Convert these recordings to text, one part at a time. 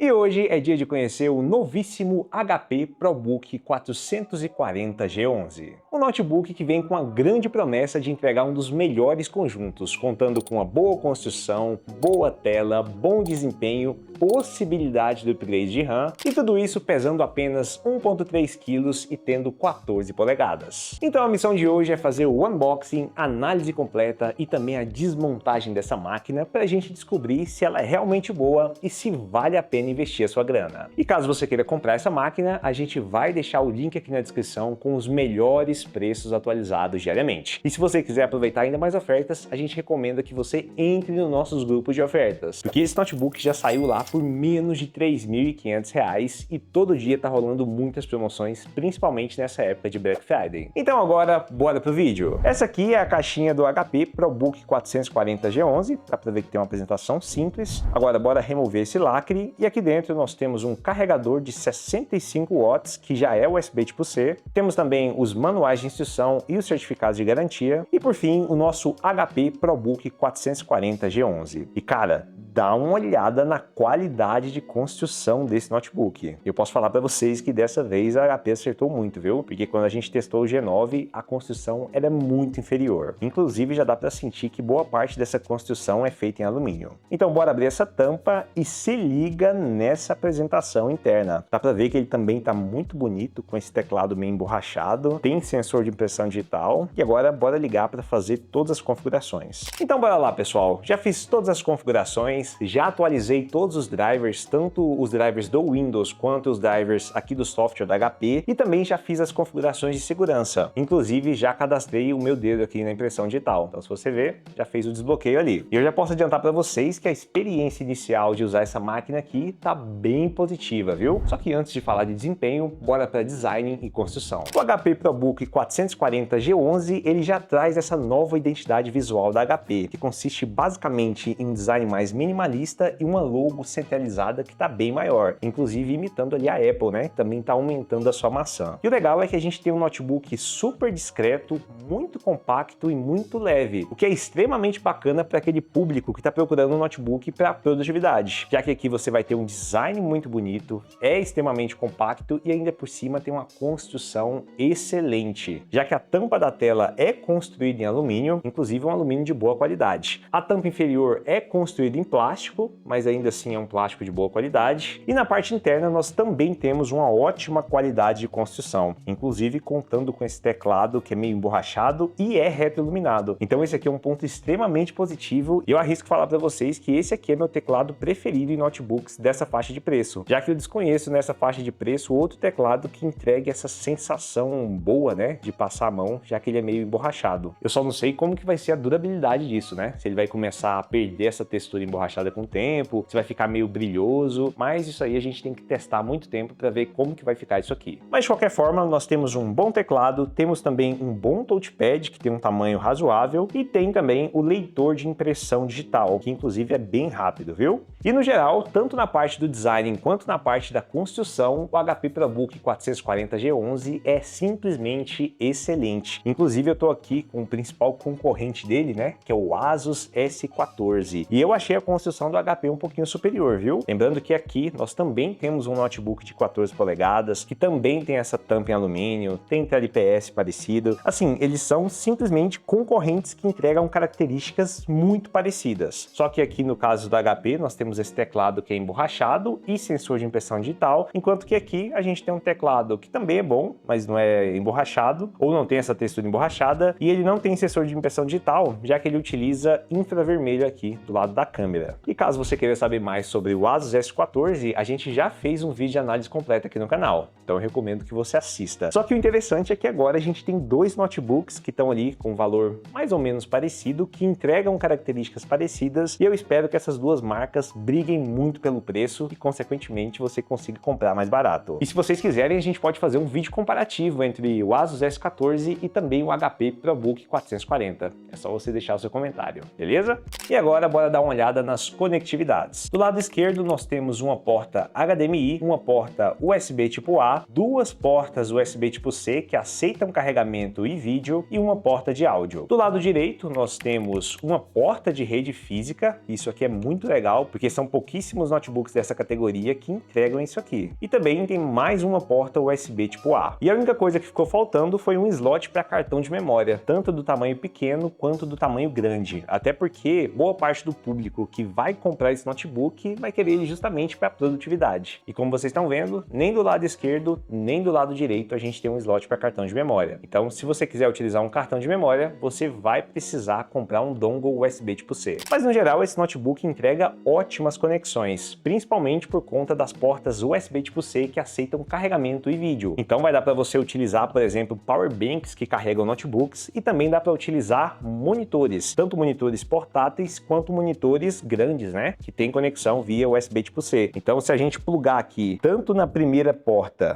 E hoje é dia de conhecer o novíssimo HP ProBook 440G11. Um notebook que vem com a grande promessa de entregar um dos melhores conjuntos, contando com uma boa construção, boa tela, bom desempenho, possibilidade de upgrade de RAM e tudo isso pesando apenas 1.3 kg e tendo 14 polegadas. Então a missão de hoje é fazer o unboxing, análise completa e também a desmontagem dessa máquina para a gente descobrir se ela é realmente boa e se vale a pena investir a sua grana. E caso você queira comprar essa máquina, a gente vai deixar o link aqui na descrição com os melhores preços atualizados diariamente. E se você quiser aproveitar ainda mais ofertas, a gente recomenda que você entre nos nossos grupos de ofertas, porque esse notebook já saiu lá por menos de R$ 3.500 e todo dia tá rolando muitas promoções, principalmente nessa época de Black Friday. Então agora, bora pro vídeo. Essa aqui é a caixinha do HP ProBook 440G11, dá pra ver que tem uma apresentação simples. Agora bora remover esse lacre e aqui dentro nós temos um carregador de 65 watts, que já é USB tipo C. Temos também os manuais de instrução e os certificados de garantia. E por fim, o nosso HP ProBook 440G11. E cara, dá uma olhada na qualidade de construção desse notebook. Eu posso falar para vocês que dessa vez a HP acertou muito, viu? Porque quando a gente testou o G9, a construção era muito inferior. Inclusive já dá para sentir que boa parte dessa construção é feita em alumínio. Então bora abrir essa tampa e se liga nessa apresentação interna. Dá para ver que ele também está muito bonito com esse teclado meio emborrachado, tem sensor de impressão digital e agora bora ligar para fazer todas as configurações. Então bora lá, pessoal. Já fiz todas as configurações, já atualizei todos os drivers, tanto os drivers do Windows quanto os drivers aqui do software da HP e também já fiz as configurações de segurança. Inclusive já cadastrei o meu dedo aqui na impressão digital. Então se você ver, já fez o desbloqueio ali. E eu já posso adiantar para vocês que a experiência inicial de usar essa máquina aqui tá bem positiva, viu? Só que antes de falar de desempenho, bora para design e construção. O HP ProBook 440G11, ele já traz essa nova identidade visual da HP, que consiste basicamente em um design mais minimalista e uma logo centralizada que tá bem maior, inclusive imitando ali a Apple, né? Também tá aumentando a sua maçã. E o legal é que a gente tem um notebook super discreto, muito compacto e muito leve, o que é extremamente bacana para aquele público que tá procurando um notebook para produtividade, já que aqui você vai ter um design muito bonito, é extremamente compacto e ainda por cima tem uma construção excelente, já que a tampa da tela é construída em alumínio, inclusive um alumínio de boa qualidade. A tampa inferior é construída em plástico, mas ainda assim é um plástico de boa qualidade. E na parte interna nós também temos uma ótima qualidade de construção, inclusive contando com esse teclado que é meio emborrachado e é retroiluminado. Então esse aqui é um ponto extremamente positivo e eu arrisco falar para vocês que esse aqui é meu teclado preferido em notebooks dessa faixa de preço, já que eu desconheço nessa faixa de preço outro teclado que entregue essa sensação boa, né, de passar a mão, já que ele é meio emborrachado. Eu só não sei como que vai ser a durabilidade disso, né? Se ele vai começar a perder essa textura emborrachada com o tempo, se vai ficar meio brilhoso, mas isso aí a gente tem que testar há muito tempo para ver como que vai ficar isso aqui. Mas de qualquer forma, nós temos um bom teclado, temos também um bom touchpad que tem um tamanho razoável e tem também o leitor de impressão digital, que inclusive é bem rápido, viu? E no geral, tanto na parte do design quanto na parte da construção, o HP ProBook 440G11 é simplesmente excelente. Inclusive eu tô aqui com o principal concorrente dele, né, que é o Asus S14. E eu achei a construção do HP um pouquinho superior, viu? Lembrando que aqui nós também temos um notebook de 14 polegadas, que também tem essa tampa em alumínio, tem tela IPS parecido. Assim, eles são simplesmente concorrentes que entregam características muito parecidas. Só que aqui no caso do HP nós temos esse teclado que é emborrachado e sensor de impressão digital, enquanto que aqui a gente tem um teclado que também é bom, mas não é emborrachado, ou não tem essa textura emborrachada, e ele não tem sensor de impressão digital, já que ele utiliza infravermelho aqui do lado da câmera. E caso você queira saber mais sobre o Asus S14, a gente já fez um vídeo de análise completa aqui no canal, então eu recomendo que você assista. Só que o interessante é que agora a gente tem dois notebooks que estão ali com um valor mais ou menos parecido, que entregam características parecidas, e eu espero que essas duas marcas briguem muito pelo preço e, consequentemente, você consiga comprar mais barato. E se vocês quiserem, a gente pode fazer um vídeo comparativo entre o Asus S14 e também o HP ProBook 440. É só você deixar o seu comentário, beleza? E agora, bora dar uma olhada nas ótimas conectividades. Do lado esquerdo nós temos uma porta HDMI, uma porta USB tipo A, duas portas USB tipo C que aceitam carregamento e vídeo e uma porta de áudio. Do lado direito nós temos uma porta de rede física, isso aqui é muito legal porque são pouquíssimos notebooks dessa categoria que entregam isso aqui. E também tem mais uma porta USB tipo A. E a única coisa que ficou faltando foi um slot para cartão de memória, tanto do tamanho pequeno quanto do tamanho grande, até porque boa parte do público que vai comprar esse notebook vai querer ele justamente para produtividade. E como vocês estão vendo, nem do lado esquerdo nem do lado direito a gente tem um slot para cartão de memória. Então, se você quiser utilizar um cartão de memória, você vai precisar comprar um dongle USB tipo C. Mas no geral, esse notebook entrega ótimas conexões, principalmente por conta das portas USB tipo C que aceitam carregamento e vídeo. Então vai dar para você utilizar, por exemplo, power banks que carregam notebooks e também dá para utilizar monitores, tanto monitores portáteis quanto monitores grandes, né, que tem conexão via USB tipo C. Então, se a gente plugar aqui tanto na primeira porta,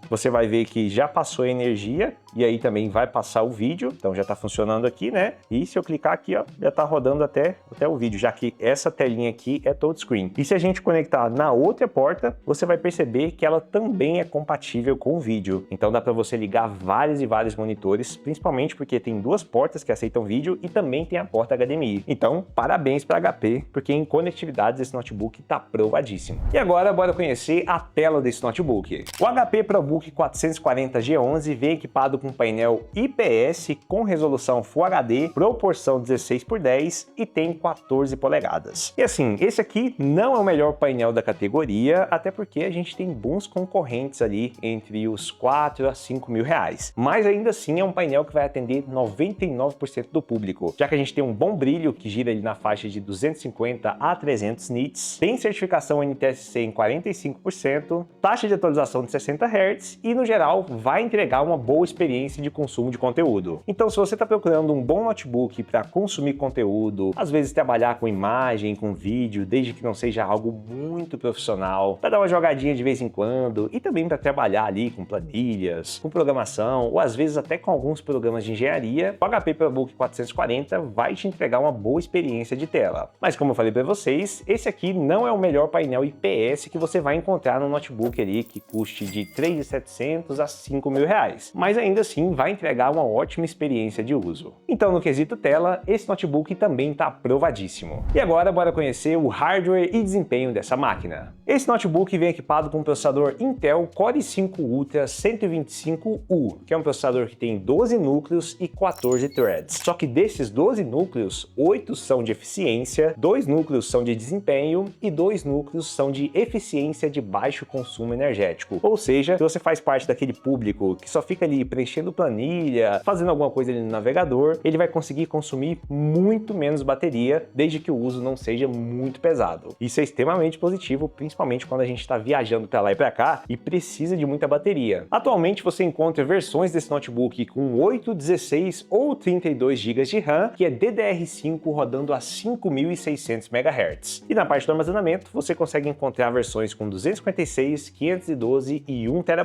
você vai ver que já passou a energia e aí também vai passar o vídeo, então já está funcionando aqui, né? E se eu clicar aqui, ó, já está rodando até o vídeo, já que essa telinha aqui é touchscreen. E se a gente conectar na outra porta, você vai perceber que ela também é compatível com o vídeo. Então dá para você ligar vários e vários monitores, principalmente porque tem duas portas que aceitam vídeo e também tem a porta HDMI. Então, parabéns para HP, porque em conectividades esse notebook está provadíssimo. E agora, bora conhecer a tela desse notebook. O HP ProBook 440G11 vem equipado com painel IPS com resolução Full HD, proporção 16:10 e tem 14 polegadas. E assim, esse aqui não é o melhor painel da categoria, até porque a gente tem bons concorrentes ali entre os 4 a 5 mil reais. Mas ainda assim é um painel que vai atender 99% do público, já que a gente tem um bom brilho que gira ali na faixa de 250 a 300 nits, tem certificação NTSC em 45%, taxa de atualização de 60 Hz e no geral vai entregar uma boa experiência de consumo de conteúdo. Então, se você está procurando um bom notebook para consumir conteúdo, às vezes trabalhar com imagem, com vídeo, desde que não seja algo muito profissional, para dar uma jogadinha de vez em quando e também para trabalhar ali com planilhas, com programação ou às vezes até com alguns programas de engenharia, o HP ProBook 440 vai te entregar uma boa experiência de tela. Mas como eu falei para vocês, esse aqui não é o melhor painel IPS que você vai encontrar no notebook ali que custe de 3.700 a 5 mil reais. Mas ainda assim vai entregar uma ótima experiência de uso. Então, no quesito tela, esse notebook também está aprovadíssimo. E agora, bora conhecer o hardware e desempenho dessa máquina. Esse notebook vem equipado com um processador Intel Core i5 Ultra 125U, que é um processador que tem 12 núcleos e 14 threads. Só que desses 12 núcleos, 8 são de eficiência, 2 núcleos são de desempenho e 2 núcleos são de eficiência de baixo consumo energético. Ou seja, se você faz parte daquele público que só fica ali preenchendo planilha, fazendo alguma coisa ali no navegador, ele vai conseguir consumir muito menos bateria, desde que o uso não seja muito pesado. Isso é extremamente positivo, principalmente quando a gente está viajando para lá e para cá e precisa de muita bateria. Atualmente você encontra versões desse notebook com 8, 16 ou 32 GB de RAM, que é DDR5 rodando a 5.600 MHz. E na parte do armazenamento você consegue encontrar versões com 256, 512 e 1 TB.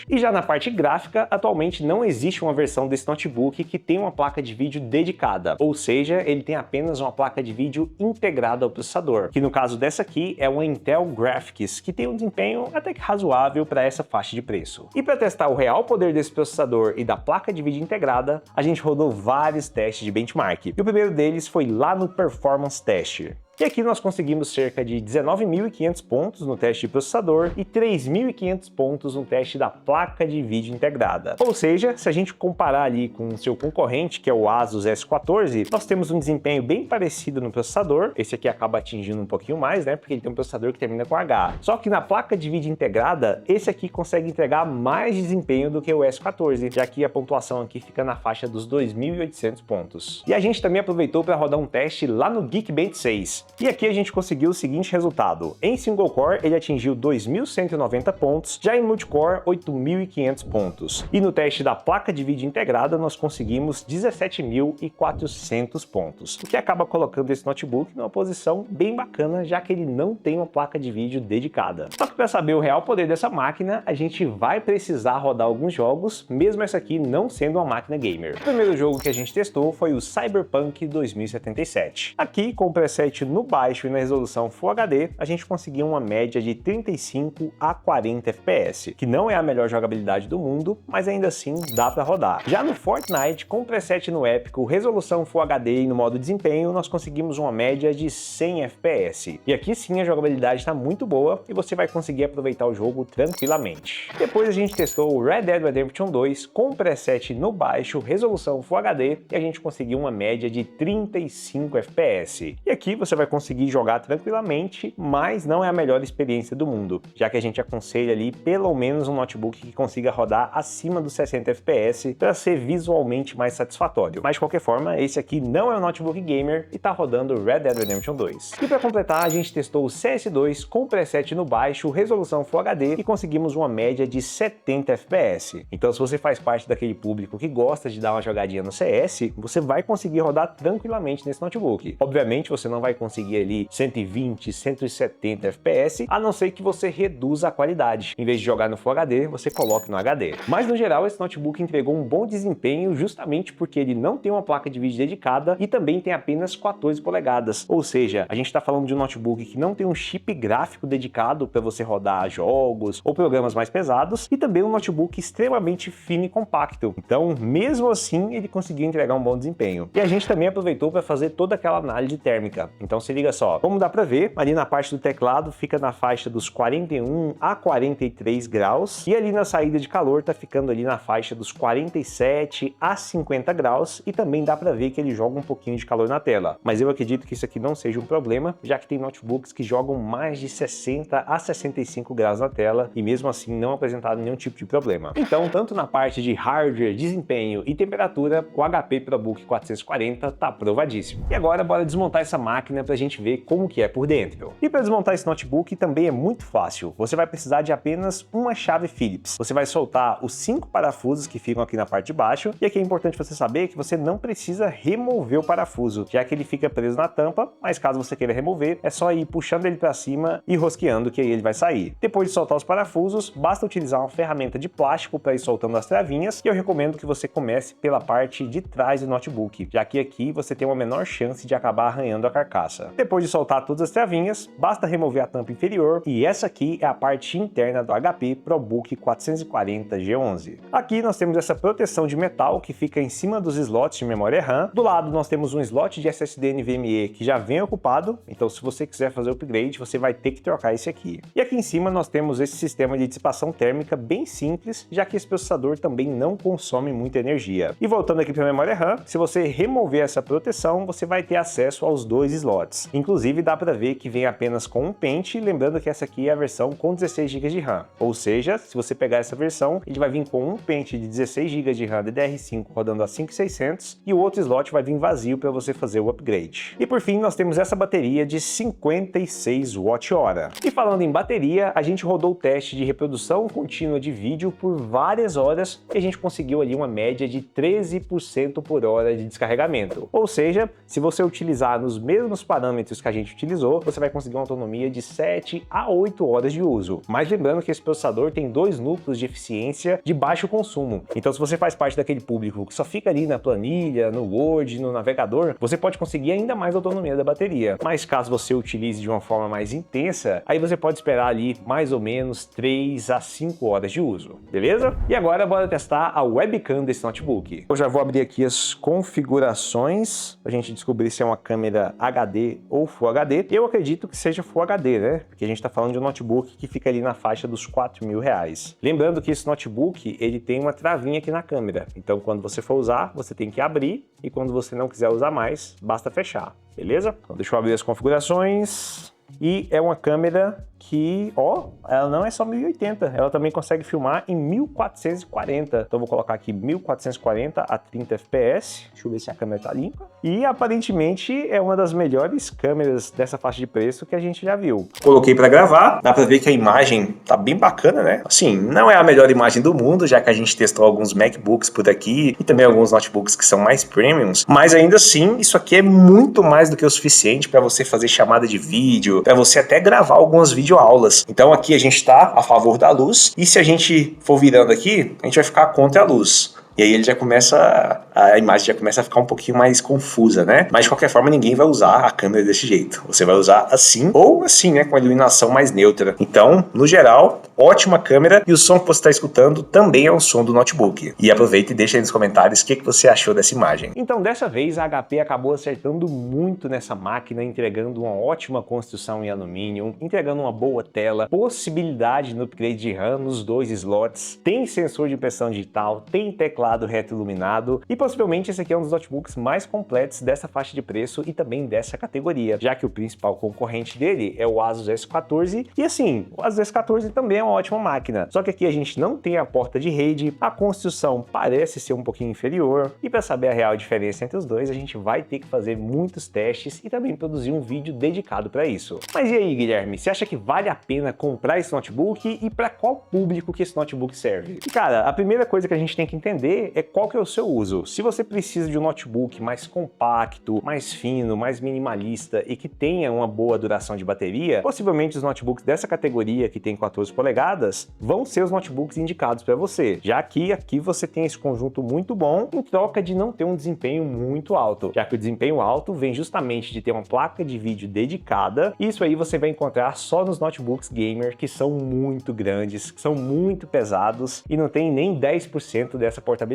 E já na parte gráfica, atualmente não existe uma versão desse notebook que tem uma placa de vídeo dedicada, ou seja, ele tem apenas uma placa de vídeo integrada ao processador, que no caso dessa aqui é uma Intel Graphics, que tem um desempenho até que razoável para essa faixa de preço. E para testar o real poder desse processador e da placa de vídeo integrada, a gente rodou vários testes de benchmark, e o primeiro deles foi lá no Performance Test. E aqui nós conseguimos cerca de 19.500 pontos no teste de processador e 3.500 pontos no teste da placa de vídeo integrada. Ou seja, se a gente comparar ali com o seu concorrente, que é o Asus S14, nós temos um desempenho bem parecido no processador. Esse aqui acaba atingindo um pouquinho mais, né? Porque ele tem um processador que termina com H. Só que na placa de vídeo integrada, esse aqui consegue entregar mais desempenho do que o S14, já que a pontuação aqui fica na faixa dos 2.800 pontos. E a gente também aproveitou para rodar um teste lá no Geekbench 6. E aqui a gente conseguiu o seguinte resultado: em single core ele atingiu 2.190 pontos, já em multicore 8.500 pontos. E no teste da placa de vídeo integrada nós conseguimos 17.400 pontos, o que acaba colocando esse notebook numa posição bem bacana, já que ele não tem uma placa de vídeo dedicada. Só que para saber o real poder dessa máquina, a gente vai precisar rodar alguns jogos, mesmo essa aqui não sendo uma máquina gamer. O primeiro jogo que a gente testou foi o Cyberpunk 2077. Aqui, com o preset no baixo e na resolução Full HD, a gente conseguiu uma média de 35 a 40 FPS, que não é a melhor jogabilidade do mundo, mas ainda assim dá para rodar. Já no Fortnite, com o preset no épico, resolução Full HD e no modo desempenho, nós conseguimos uma média de 100 FPS. E aqui sim a jogabilidade está muito boa e você vai conseguir aproveitar o jogo tranquilamente. Depois a gente testou o Red Dead Redemption 2 com o preset no baixo, resolução Full HD, e a gente conseguiu uma média de 35 FPS. E aqui você vai conseguir jogar tranquilamente, mas não é a melhor experiência do mundo, já que a gente aconselha ali pelo menos um notebook que consiga rodar acima dos 60 FPS para ser visualmente mais satisfatório. Mas de qualquer forma, esse aqui não é um notebook gamer e está rodando Red Dead Redemption 2. E para completar, a gente testou o CS2 com preset no baixo, resolução Full HD, e conseguimos uma média de 70 FPS. Então se você faz parte daquele público que gosta de dar uma jogadinha no CS, você vai conseguir rodar tranquilamente nesse notebook. Obviamente você não vai conseguir ali 120, 170 FPS, a não ser que você reduza a qualidade. Em vez de jogar no Full HD, você coloque no HD. Mas no geral esse notebook entregou um bom desempenho justamente porque ele não tem uma placa de vídeo dedicada e também tem apenas 14 polegadas. Ou seja, a gente está falando de um notebook que não tem um chip gráfico dedicado para você rodar jogos ou programas mais pesados, e também um notebook extremamente fino e compacto. Então, mesmo assim, ele conseguiu entregar um bom desempenho. E a gente também aproveitou para fazer toda aquela análise térmica. Então se liga só, como dá para ver, ali na parte do teclado fica na faixa dos 41 a 43 graus, e ali na saída de calor tá ficando ali na faixa dos 47 a 50 graus, e também dá para ver que ele joga um pouquinho de calor na tela. Mas eu acredito que isso aqui não seja um problema, já que tem notebooks que jogam mais de 60 a 65 graus na tela e mesmo assim não apresentaram nenhum tipo de problema. Então, tanto na parte de hardware, desempenho e temperatura, o HP ProBook 440 tá aprovadíssimo. E agora bora desmontar essa máquina pra gente ver como que é por dentro. E para desmontar esse notebook também é muito fácil. Você vai precisar de apenas uma chave Phillips. Você vai soltar os 5 parafusos que ficam aqui na parte de baixo, e aqui é importante você saber que você não precisa remover o parafuso, já que ele fica preso na tampa, mas caso você queira remover, é só ir puxando ele para cima e rosqueando que aí ele vai sair. Depois de soltar os parafusos, basta utilizar uma ferramenta de plástico para ir soltando as travinhas, e eu recomendo que você comece pela parte de trás do notebook, já que aqui você tem uma menor chance de acabar arranhando a carcaça. Depois de soltar todas as travinhas, basta remover a tampa inferior, e essa aqui é a parte interna do HP ProBook 440 G11. Aqui nós temos essa proteção de metal que fica em cima dos slots de memória RAM. Do lado nós temos um slot de SSD NVMe que já vem ocupado, então se você quiser fazer o upgrade, você vai ter que trocar esse aqui. E aqui em cima nós temos esse sistema de dissipação térmica bem simples, já que esse processador também não consome muita energia. E voltando aqui para a memória RAM, se você remover essa proteção, você vai ter acesso aos dois slots. Inclusive dá para ver que vem apenas com um pente, lembrando que essa aqui é a versão com 16 GB de RAM. Ou seja, se você pegar essa versão, ele vai vir com um pente de 16 GB de RAM DDR5 rodando a 5600, e o outro slot vai vir vazio para você fazer o upgrade. E por fim, nós temos essa bateria de 56 Wh. E falando em bateria, a gente rodou o teste de reprodução contínua de vídeo por várias horas e a gente conseguiu ali uma média de 13% por hora de descarregamento. Ou seja, se você utilizar nos mesmos parâmetros que a gente utilizou, você vai conseguir uma autonomia de 7 a 8 horas de uso. Mas lembrando que esse processador tem 2 núcleos de eficiência de baixo consumo. Então se você faz parte daquele público que só fica ali na planilha, no Word, no navegador, você pode conseguir ainda mais autonomia da bateria. Mas caso você utilize de uma forma mais intensa, aí você pode esperar ali mais ou menos 3 a 5 horas de uso, beleza? E agora bora testar a webcam desse notebook. Eu já vou abrir aqui as configurações pra gente descobrir se é uma câmera HD ou Full HD. Eu acredito que seja Full HD, né? Porque a gente tá falando de um notebook que fica ali na faixa dos R$4.000. Lembrando que esse notebook, ele tem uma travinha aqui na câmera. Então quando você for usar, você tem que abrir, e quando você não quiser usar mais, basta fechar, beleza? Então deixa eu abrir as configurações. E é uma câmera que, ó, ela não é só 1080, ela também consegue filmar em 1440. Então vou colocar aqui 1440 a 30 fps. Deixa eu ver se a câmera tá limpa. E aparentemente é uma das melhores câmeras dessa faixa de preço que a gente já viu. Coloquei para gravar, dá para ver que a imagem tá bem bacana, né? Assim, não é a melhor imagem do mundo, já que a gente testou alguns MacBooks por aqui e também alguns notebooks que são mais premiums, mas ainda assim, isso aqui é muito mais do que o suficiente para você fazer chamada de vídeo, para você até gravar algumas videoaulas. Então aqui a gente está a favor da luz, e se a gente for virando aqui, a gente vai ficar contra a luz. E aí ele já começa, a imagem já começa a ficar um pouquinho mais confusa, né? Mas de qualquer forma ninguém vai usar a câmera desse jeito. Você vai usar assim ou assim, né? Com a iluminação mais neutra. Então, no geral, ótima câmera, e o som que você está escutando também é o som do notebook. E aproveita e deixa aí nos comentários o que você achou dessa imagem. Então, dessa vez a HP acabou acertando muito nessa máquina, entregando uma ótima construção em alumínio, entregando uma boa tela, possibilidade no upgrade de RAM nos 2 slots, tem sensor de impressão digital, tem teclado reto-iluminado, e possivelmente esse aqui é um dos notebooks mais completos dessa faixa de preço e também dessa categoria, já que o principal concorrente dele é o Asus S14, e assim, o Asus S14 também é uma ótima máquina, só que aqui a gente não tem a porta de RAID, a construção parece ser um pouquinho inferior, e para saber a real diferença entre os dois, a gente vai ter que fazer muitos testes e também produzir um vídeo dedicado para isso. Mas e aí, Guilherme, você acha que vale a pena comprar esse notebook e para qual público que esse notebook serve? E cara, a primeira coisa que a gente tem que entender é qual que é o seu uso. Se você precisa de um notebook mais compacto, mais fino, mais minimalista e que tenha uma boa duração de bateria, possivelmente os notebooks dessa categoria que tem 14 polegadas vão ser os notebooks indicados para você, já que aqui você tem esse conjunto muito bom em troca de não ter um desempenho muito alto, já que o desempenho alto vem justamente de ter uma placa de vídeo dedicada, e isso aí você vai encontrar só nos notebooks gamer que são muito grandes, que são muito pesados e não tem nem 10% dessa portabilidade.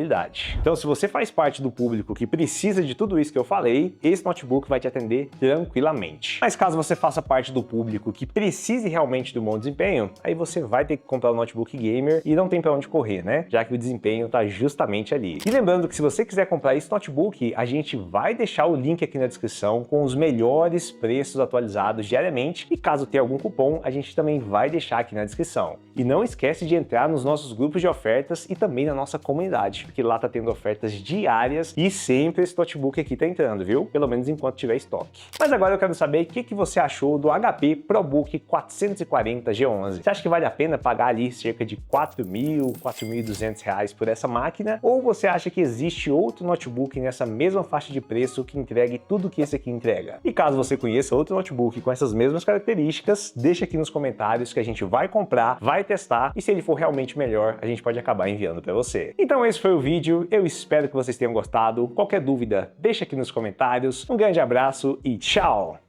Então, se você faz parte do público que precisa de tudo isso que eu falei, esse notebook vai te atender tranquilamente. Mas caso você faça parte do público que precise realmente de um bom desempenho, aí você vai ter que comprar um notebook gamer e não tem para onde correr, né? Já que o desempenho está justamente ali. E lembrando que se você quiser comprar esse notebook, a gente vai deixar o link aqui na descrição com os melhores preços atualizados diariamente, e caso tenha algum cupom, a gente também vai deixar aqui na descrição. E não esquece de entrar nos nossos grupos de ofertas e também na nossa comunidade, porque lá tá tendo ofertas diárias e sempre esse notebook aqui tá entrando, viu? Pelo menos enquanto tiver estoque. Mas agora eu quero saber o que você achou do HP ProBook 440 G11. Você acha que vale a pena pagar ali cerca de R$ 4.200 por essa máquina? Ou você acha que existe outro notebook nessa mesma faixa de preço que entregue tudo que esse aqui entrega? E caso você conheça outro notebook com essas mesmas características, deixa aqui nos comentários que a gente vai comprar, vai testar, e se ele for realmente melhor, a gente pode acabar enviando para você. Então esse foi o vídeo, eu espero que vocês tenham gostado. Qualquer dúvida, deixa aqui nos comentários. Um grande abraço e tchau!